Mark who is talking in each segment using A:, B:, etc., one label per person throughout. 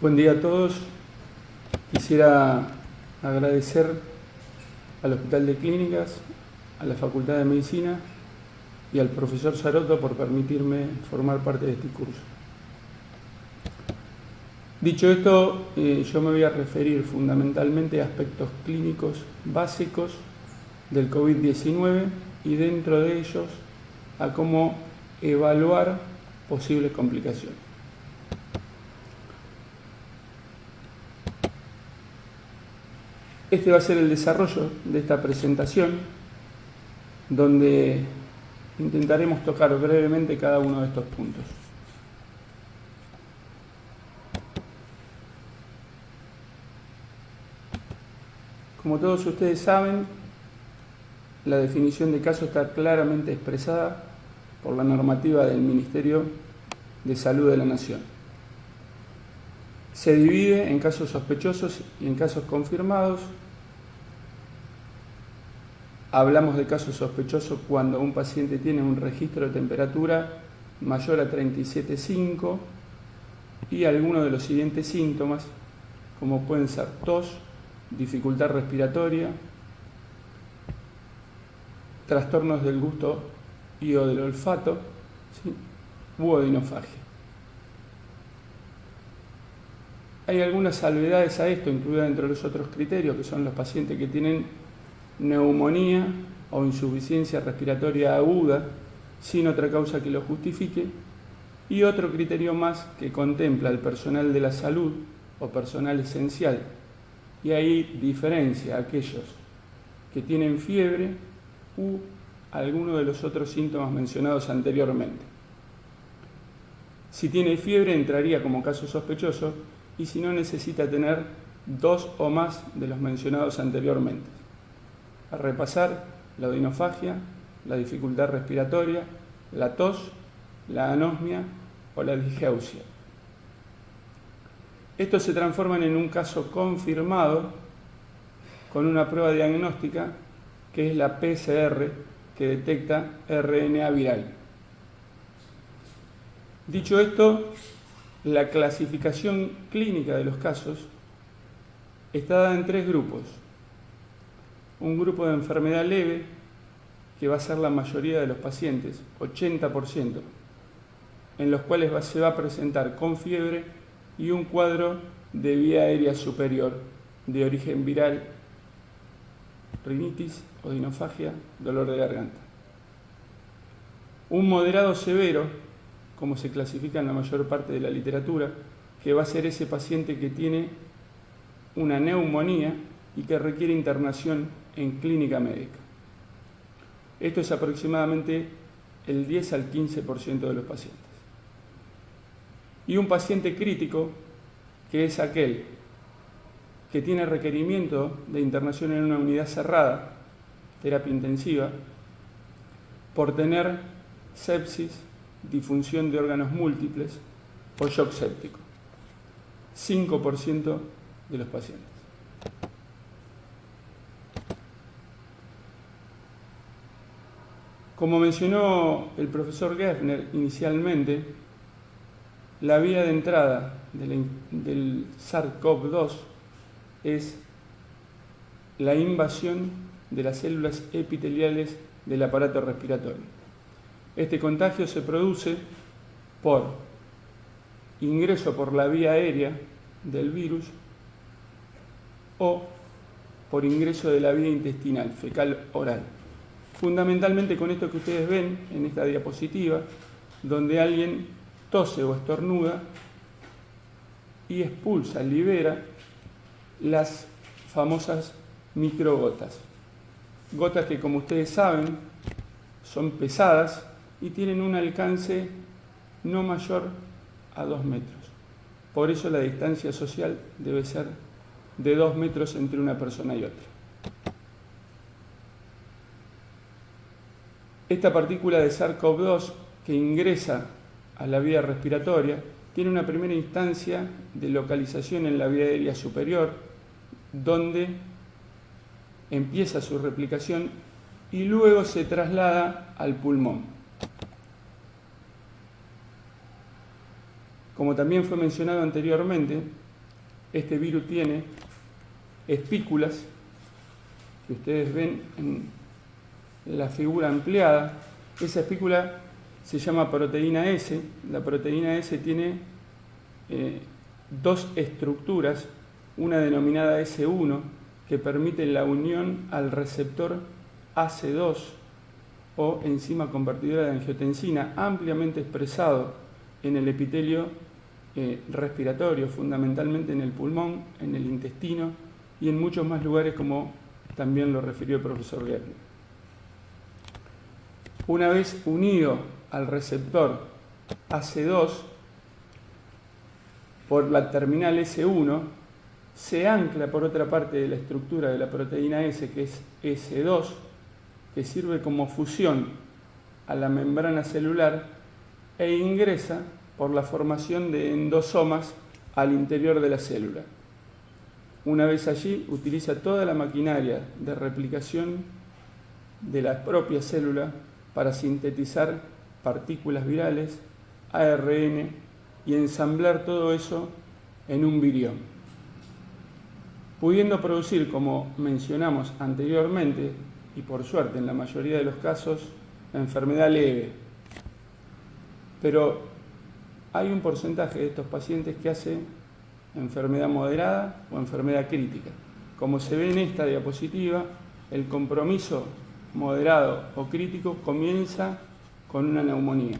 A: Buen día a todos. Quisiera agradecer al Hospital de Clínicas, a la Facultad de Medicina y al profesor Sarotto por permitirme formar parte de este curso. Dicho esto, yo me voy a referir fundamentalmente a aspectos clínicos básicos del COVID-19 y dentro de ellos a cómo evaluar posibles complicaciones. Este va a ser el desarrollo de esta presentación, donde intentaremos tocar brevemente cada uno de estos puntos. Como todos ustedes saben, la definición de caso está claramente expresada por la normativa del Ministerio de Salud de la Nación. Se divide en casos sospechosos y en casos confirmados. Hablamos de casos sospechosos cuando un paciente tiene un registro de temperatura mayor a 37,5 y alguno de los siguientes síntomas, como pueden ser tos, dificultad respiratoria, trastornos del gusto y o del olfato, ¿sí?, u odinofagia. Hay algunas salvedades a esto, incluidas dentro de los otros criterios, que son los pacientes que tienen neumonía o insuficiencia respiratoria aguda sin otra causa que lo justifique, y otro criterio más que contempla el personal de la salud o personal esencial, y ahí diferencia a aquellos que tienen fiebre u alguno de los otros síntomas mencionados anteriormente. Si tiene fiebre entraría como caso sospechoso, y si no necesita tener 2 o más de los mencionados anteriormente. A repasar: la odinofagia, la dificultad respiratoria, la tos, la anosmia o la disgeusia. Estos se transforman en un caso confirmado con una prueba diagnóstica que es la PCR, que detecta RNA viral. Dicho esto, la clasificación clínica de los casos está dada en 3 grupos. Un grupo de enfermedad leve, que va a ser la mayoría de los pacientes, 80%, en los cuales se va a presentar con fiebre y un cuadro de vía aérea superior de origen viral, rinitis, odinofagia, dolor de garganta. Un moderado severo, como se clasifica en la mayor parte de la literatura, que va a ser ese paciente que tiene una neumonía y que requiere internación en clínica médica. Esto es aproximadamente el 10 al 15% de los pacientes. Y un paciente crítico, que es aquel que tiene requerimiento de internación en una unidad cerrada, terapia intensiva, por tener sepsis, disfunción de órganos múltiples o shock séptico. 5% de los pacientes. Como mencionó el profesor Geffner inicialmente, la vía de entrada del SARS-CoV-2 es la invasión de las células epiteliales del aparato respiratorio. Este contagio se produce por ingreso por la vía aérea del virus o por ingreso de la vía intestinal, fecal-oral. Fundamentalmente con esto que ustedes ven en esta diapositiva, donde alguien tose o estornuda y expulsa, libera las famosas microgotas. Gotas que, como ustedes saben, son pesadas y tienen un alcance no mayor a 2 metros. Por eso la distancia social debe ser de 2 metros entre una persona y otra. Esta partícula de SARS-CoV-2 que ingresa a la vía respiratoria tiene una primera instancia de localización en la vía aérea superior, donde empieza su replicación y luego se traslada al pulmón. Como también fue mencionado anteriormente, Este virus tiene espículas, que ustedes ven en la figura ampliada. Esa espícula se llama proteína S. La proteína S tiene dos estructuras, una denominada S1, que permite la unión al receptor AC2 o enzima convertidora de angiotensina, ampliamente expresado en el epitelio respiratorio, fundamentalmente en el pulmón, en el intestino y en muchos más lugares, como también lo refirió el profesor Gertner. Una vez unido al receptor AC2 por la terminal S1, se ancla por otra parte de la estructura de la proteína S, que es S2, que sirve como fusión a la membrana celular e ingresa por la formación de endosomas al interior de la célula. Una vez allí, utiliza toda la maquinaria de replicación de la propia célula para sintetizar partículas virales, ARN, y ensamblar todo eso en un virión, pudiendo producir, como mencionamos anteriormente, y por suerte en la mayoría de los casos, la enfermedad leve. Pero hay un porcentaje de estos pacientes que hace enfermedad moderada o enfermedad crítica. Como se ve en esta diapositiva, el compromiso moderado o crítico comienza con una neumonía.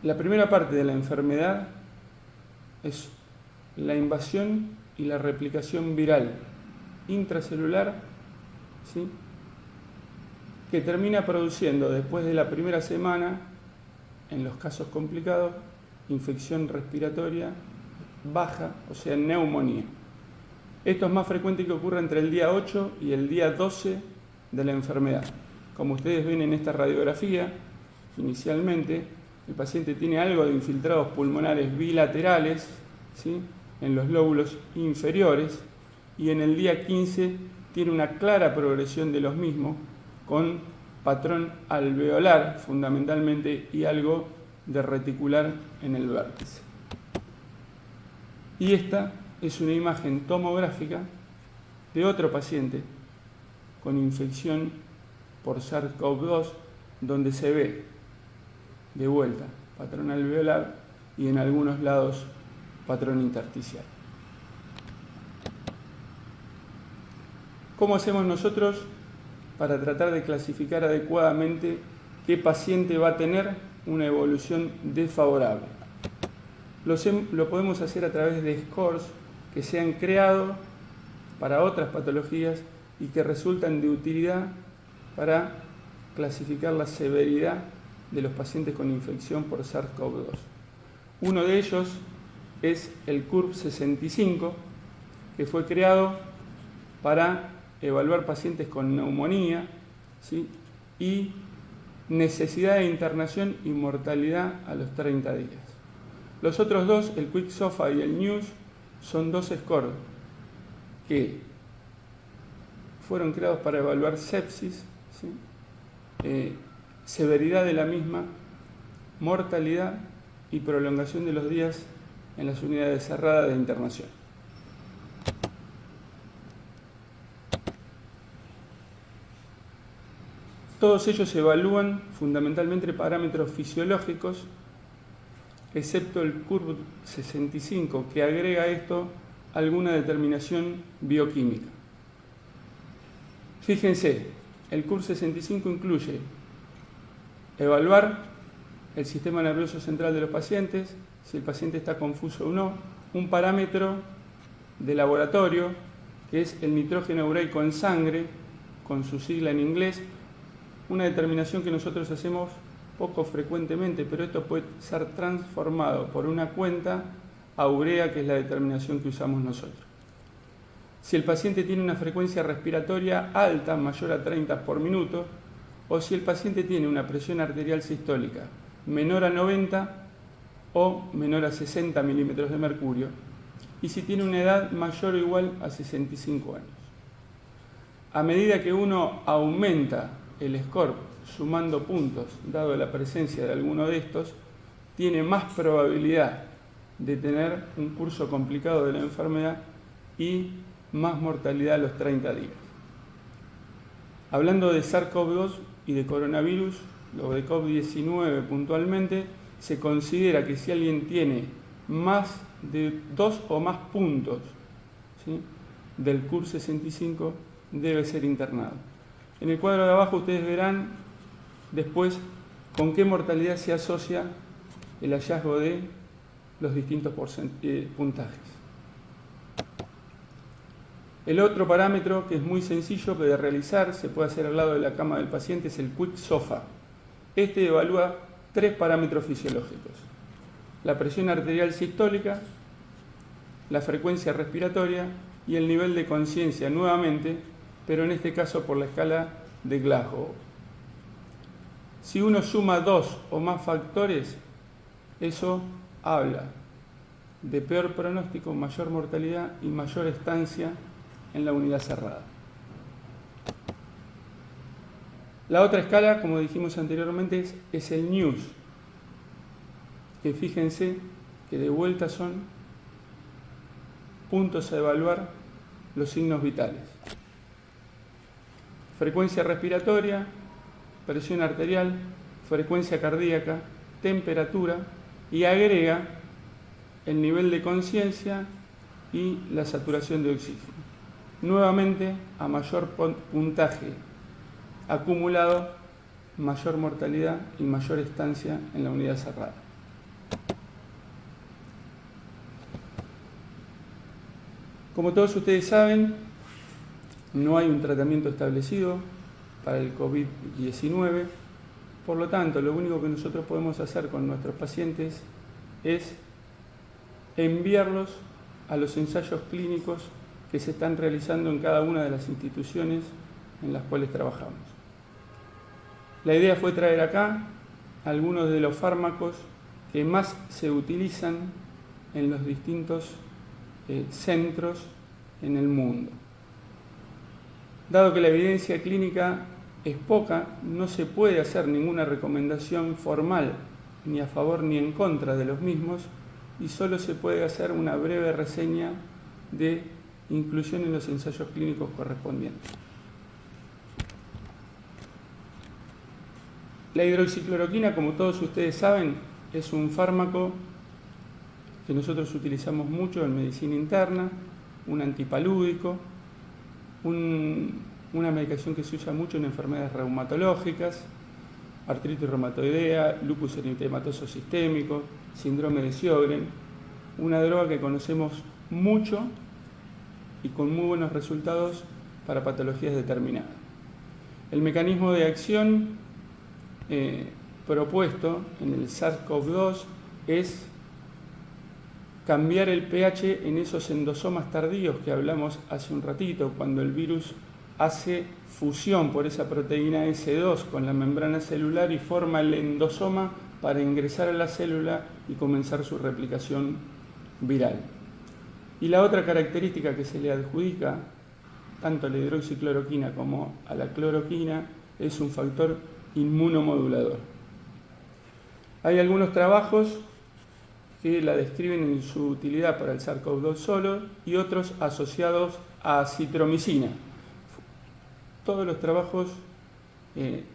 A: La primera parte de la enfermedad es la invasión y la replicación viral intracelular, ¿sí?, que termina produciendo después de la primera semana, en los casos complicados, infección respiratoria baja, o sea, neumonía. Esto es más frecuente que ocurra entre el día 8 y el día 12 de la enfermedad. Como ustedes ven en esta radiografía, inicialmente el paciente tiene algo de infiltrados pulmonares bilaterales, ¿sí?, en los lóbulos inferiores, y en el día 15 tiene una clara progresión de los mismos, con patrón alveolar fundamentalmente y algo de reticular en el vértice. Y esta es una imagen tomográfica de otro paciente con infección por SARS-CoV-2, donde se ve de vuelta patrón alveolar y en algunos lados patrón intersticial. ¿Cómo hacemos nosotros para tratar de clasificar adecuadamente qué paciente va a tener una evolución desfavorable? Lo podemos hacer a través de scores que se han creado para otras patologías y que resultan de utilidad para clasificar la severidad de los pacientes con infección por SARS-CoV-2. Uno de ellos es el CURB-65, que fue creado para evaluar pacientes con neumonía, ¿sí?, y necesidad de internación y mortalidad a los 30 días. Los otros dos, el QuickSOFA y el NEWS, son dos scores que fueron creados para evaluar sepsis, ¿sí?, severidad de la misma, mortalidad y prolongación de los días en las unidades cerradas de internación. Todos ellos evalúan fundamentalmente parámetros fisiológicos, excepto el CURB-65, que agrega a esto alguna determinación bioquímica. Fíjense, el CURB-65 incluye evaluar el sistema nervioso central de los pacientes, si el paciente está confuso o no, un parámetro de laboratorio, que es el nitrógeno ureico en sangre, con su sigla en inglés, una determinación que nosotros hacemos poco frecuentemente, pero esto puede ser transformado por una cuenta a urea, que es la determinación que usamos nosotros. Si el paciente tiene una frecuencia respiratoria alta, mayor a 30 por minuto, o si el paciente tiene una presión arterial sistólica menor a 90 o menor a 60 milímetros de mercurio, y si tiene una edad mayor o igual a 65 años. A medida que uno aumenta el score sumando puntos, dado la presencia de alguno de estos, tiene más probabilidad de tener un curso complicado de la enfermedad y más mortalidad a los 30 días. Hablando de SARS-CoV-2 y de coronavirus, o de COVID-19 puntualmente, se considera que si alguien tiene más de 2 o más puntos, ¿sí?, del CUR 65, debe ser internado. En el cuadro de abajo ustedes verán después con qué mortalidad se asocia el hallazgo de los distintos puntajes. El otro parámetro que es muy sencillo de realizar, se puede hacer al lado de la cama del paciente, es el Quick SOFA. Este evalúa 3 parámetros fisiológicos: la presión arterial sistólica, la frecuencia respiratoria y el nivel de conciencia, nuevamente, pero en este caso por la escala de Glasgow. Si uno suma 2 o más factores, eso habla de peor pronóstico, mayor mortalidad y mayor estancia en la unidad cerrada. La otra escala, como dijimos anteriormente, es el NEWS, que fíjense que de vuelta son puntos a evaluar los signos vitales: frecuencia respiratoria, presión arterial, frecuencia cardíaca, temperatura, y agrega el nivel de conciencia y la saturación de oxígeno. Nuevamente, a mayor puntaje acumulado, mayor mortalidad y mayor estancia en la unidad cerrada. Como todos ustedes saben, no hay un tratamiento establecido para el COVID-19, por lo tanto, lo único que nosotros podemos hacer con nuestros pacientes es enviarlos a los ensayos clínicos que se están realizando en cada una de las instituciones en las cuales trabajamos. La idea fue traer acá algunos de los fármacos que más se utilizan en los distintos centros en el mundo. Dado que la evidencia clínica es poca, no se puede hacer ninguna recomendación formal ni a favor ni en contra de los mismos, y solo se puede hacer una breve reseña de inclusión en los ensayos clínicos correspondientes. La hidroxicloroquina, como todos ustedes saben, es un fármaco que nosotros utilizamos mucho en medicina interna, un antipalúdico, una medicación que se usa mucho en enfermedades reumatológicas, artritis reumatoidea, lupus eritematoso sistémico, síndrome de Sjögren, una droga que conocemos mucho y con muy buenos resultados para patologías determinadas. El mecanismo de acción propuesto en el SARS-CoV-2 es cambiar el pH en esos endosomas tardíos que hablamos hace un ratito, cuando el virus hace fusión por esa proteína S2 con la membrana celular y forma el endosoma para ingresar a la célula y comenzar su replicación viral. Y la otra característica que se le adjudica tanto a la hidroxicloroquina como a la cloroquina es un factor inmunomodulador. Hay algunos trabajos que la describen en su utilidad para el SARS-CoV-2 solo y otros asociados a acitromicina. Todos los trabajos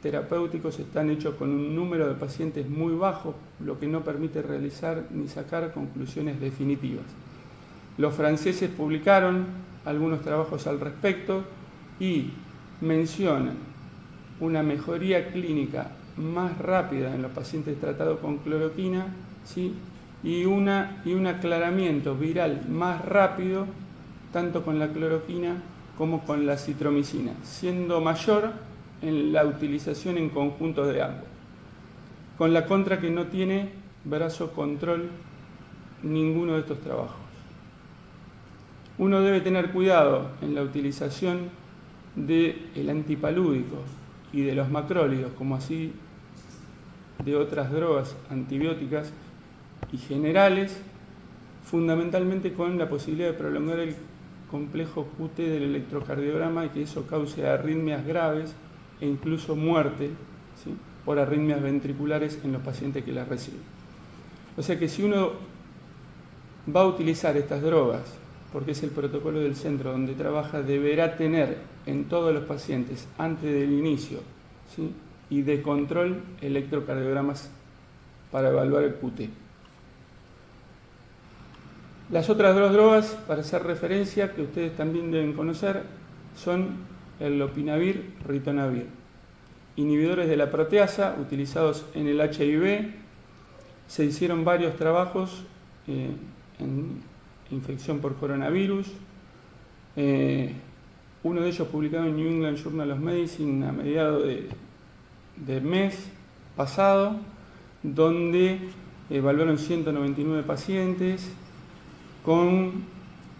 A: terapéuticos están hechos con un número de pacientes muy bajo, lo que no permite realizar ni sacar conclusiones definitivas. Los franceses publicaron algunos trabajos al respecto y mencionan una mejoría clínica más rápida en los pacientes tratados con cloroquina, ¿sí?, y un aclaramiento viral más rápido tanto con la cloroquina como con la acitromicina, siendo mayor en la utilización en conjuntos de ambos. Con la contra que no tiene brazo control ninguno de estos trabajos. Uno debe tener cuidado en la utilización del antipalúdico y de los macrólidos, como así de otras drogas antibióticas y generales, fundamentalmente con la posibilidad de prolongar el complejo QT del electrocardiograma y que eso cause arritmias graves e incluso muerte, ¿sí?, por arritmias ventriculares en los pacientes que las reciben. O sea que si uno va a utilizar estas drogas, porque es el protocolo del centro donde trabaja, deberá tener en todos los pacientes, antes del inicio, ¿sí?, y de control, electrocardiogramas para evaluar el QT. Las otras dos drogas, para hacer referencia, que ustedes también deben conocer, son el lopinavir, ritonavir, inhibidores de la proteasa utilizados en el HIV. Se hicieron varios trabajos en infección por coronavirus. Uno de ellos publicado en New England Journal of Medicine a mediados de mes pasado, donde evaluaron 199 pacientes con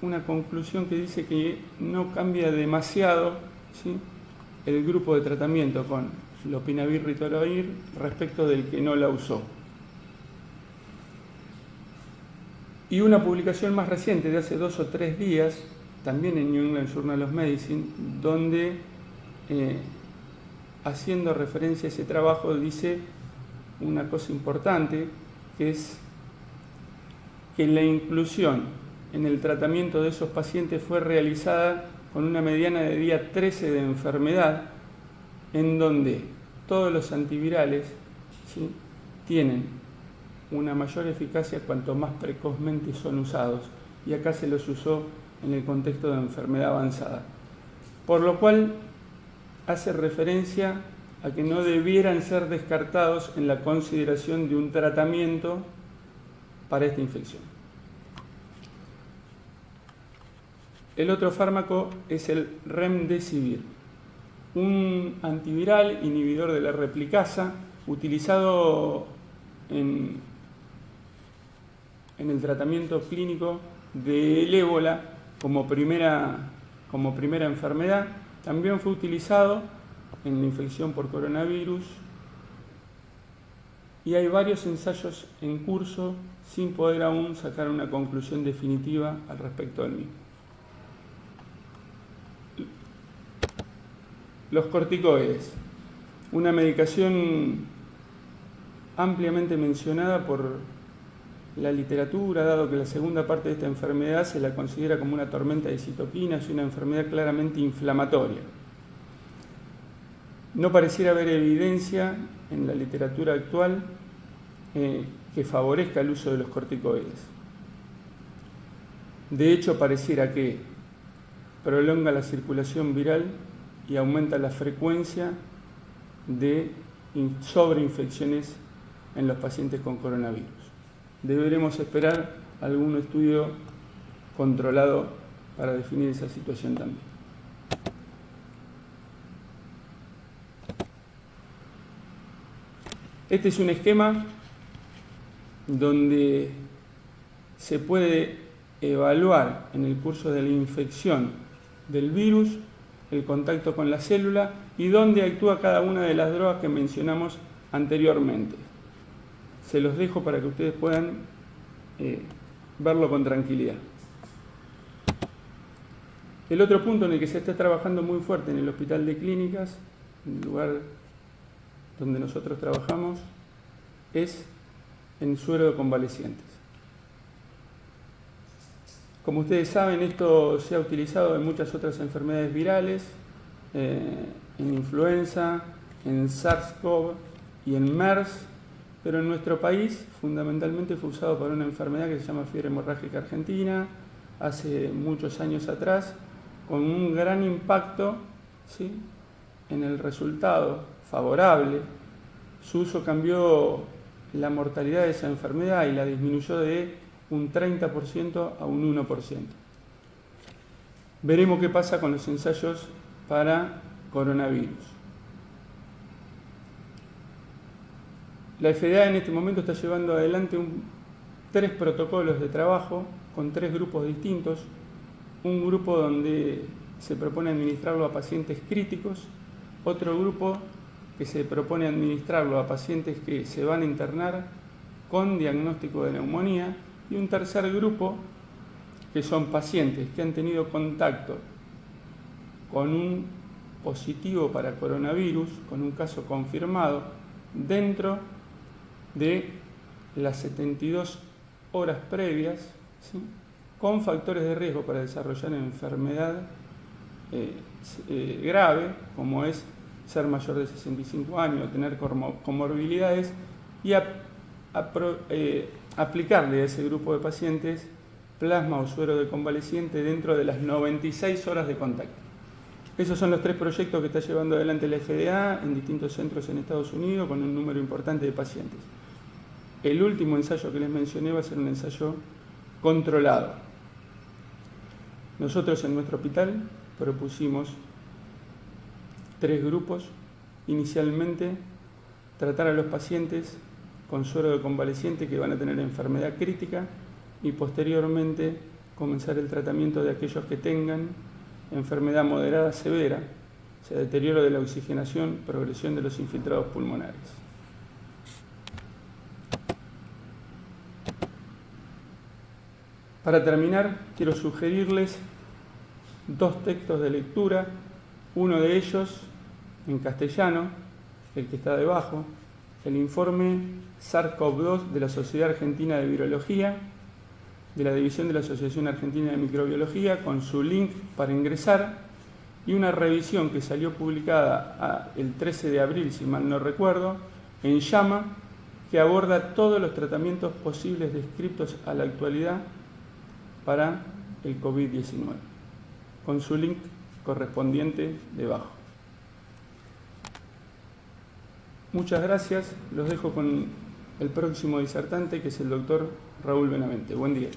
A: una conclusión que dice que no cambia demasiado, ¿sí?, el grupo de tratamiento con lopinavir, ritonavir respecto del que no la usó. Y una publicación más reciente de hace 2 o 3 días, también en New England Journal of Medicine, donde haciendo referencia a ese trabajo dice una cosa importante, que es que la inclusión en el tratamiento de esos pacientes fue realizada con una mediana de día 13 de enfermedad, en donde todos los antivirales, ¿sí?, tienen una mayor eficacia cuanto más precozmente son usados, y acá se los usó en el contexto de enfermedad avanzada, por lo cual hace referencia a que no debieran ser descartados en la consideración de un tratamiento para esta infección. El otro fármaco es el remdesivir, un antiviral inhibidor de la replicasa utilizado en el tratamiento clínico del ébola como primera enfermedad. También fue utilizado en la infección por coronavirus y hay varios ensayos en curso sin poder aún sacar una conclusión definitiva al respecto del mismo. Los corticoides, una medicación ampliamente mencionada por la literatura, dado que la segunda parte de esta enfermedad se la considera como una tormenta de citoquinas y una enfermedad claramente inflamatoria. No pareciera haber evidencia en la literatura actual que favorezca el uso de los corticoides. De hecho, pareciera que prolonga la circulación viral y aumenta la frecuencia de sobreinfecciones en los pacientes con coronavirus. Deberemos esperar algún estudio controlado para definir esa situación también. Este es un esquema donde se puede evaluar en el curso de la infección del virus el contacto con la célula y dónde actúa cada una de las drogas que mencionamos anteriormente. Se los dejo para que ustedes puedan verlo con tranquilidad. El otro punto en el que se está trabajando muy fuerte en el Hospital de Clínicas, en el lugar donde nosotros trabajamos, es en suero de convalecientes. Como ustedes saben, esto se ha utilizado en muchas otras enfermedades virales, en influenza, en SARS-CoV y en MERS, pero en nuestro país fundamentalmente fue usado para una enfermedad que se llama fiebre hemorrágica argentina, hace muchos años atrás, con un gran impacto, ¿sí?, en el resultado favorable. Su uso cambió la mortalidad de esa enfermedad y la disminuyó de un 30% a un 1%. Veremos qué pasa con los ensayos para coronavirus. La FDA en este momento está llevando adelante 3 protocolos de trabajo con 3 grupos distintos. Un grupo donde se propone administrarlo a pacientes críticos, otro grupo que se propone administrarlo a pacientes que se van a internar con diagnóstico de neumonía, y un tercer grupo que son pacientes que han tenido contacto con un positivo para coronavirus, con un caso confirmado, dentro de las 72 horas previas, ¿sí?, con factores de riesgo para desarrollar enfermedad grave, como es ser mayor de 65 años, tener comorbilidades, y aplicarle a ese grupo de pacientes plasma o suero de convaleciente dentro de las 96 horas de contacto. Esos son los 3 proyectos que está llevando adelante la FDA en distintos centros en Estados Unidos con un número importante de pacientes. El último ensayo que les mencioné va a ser un ensayo controlado. Nosotros en nuestro hospital propusimos 3 grupos. Inicialmente, tratar a los pacientes con suero de convaleciente que van a tener enfermedad crítica y posteriormente comenzar el tratamiento de aquellos que tengan enfermedad moderada severa, o sea, deterioro de la oxigenación, progresión de los infiltrados pulmonares. Para terminar, quiero sugerirles 2 textos de lectura, uno de ellos en castellano, el que está debajo, el informe SARS-CoV-2 de la Sociedad Argentina de Virología, de la División de la Asociación Argentina de Microbiología, con su link para ingresar, y una revisión que salió publicada el 13 de abril, si mal no recuerdo, en JAMA, que aborda todos los tratamientos posibles descritos a la actualidad para el COVID-19, con su link correspondiente debajo. Muchas gracias, los dejo con el próximo disertante, que es el doctor Raúl Benavente. Buen día.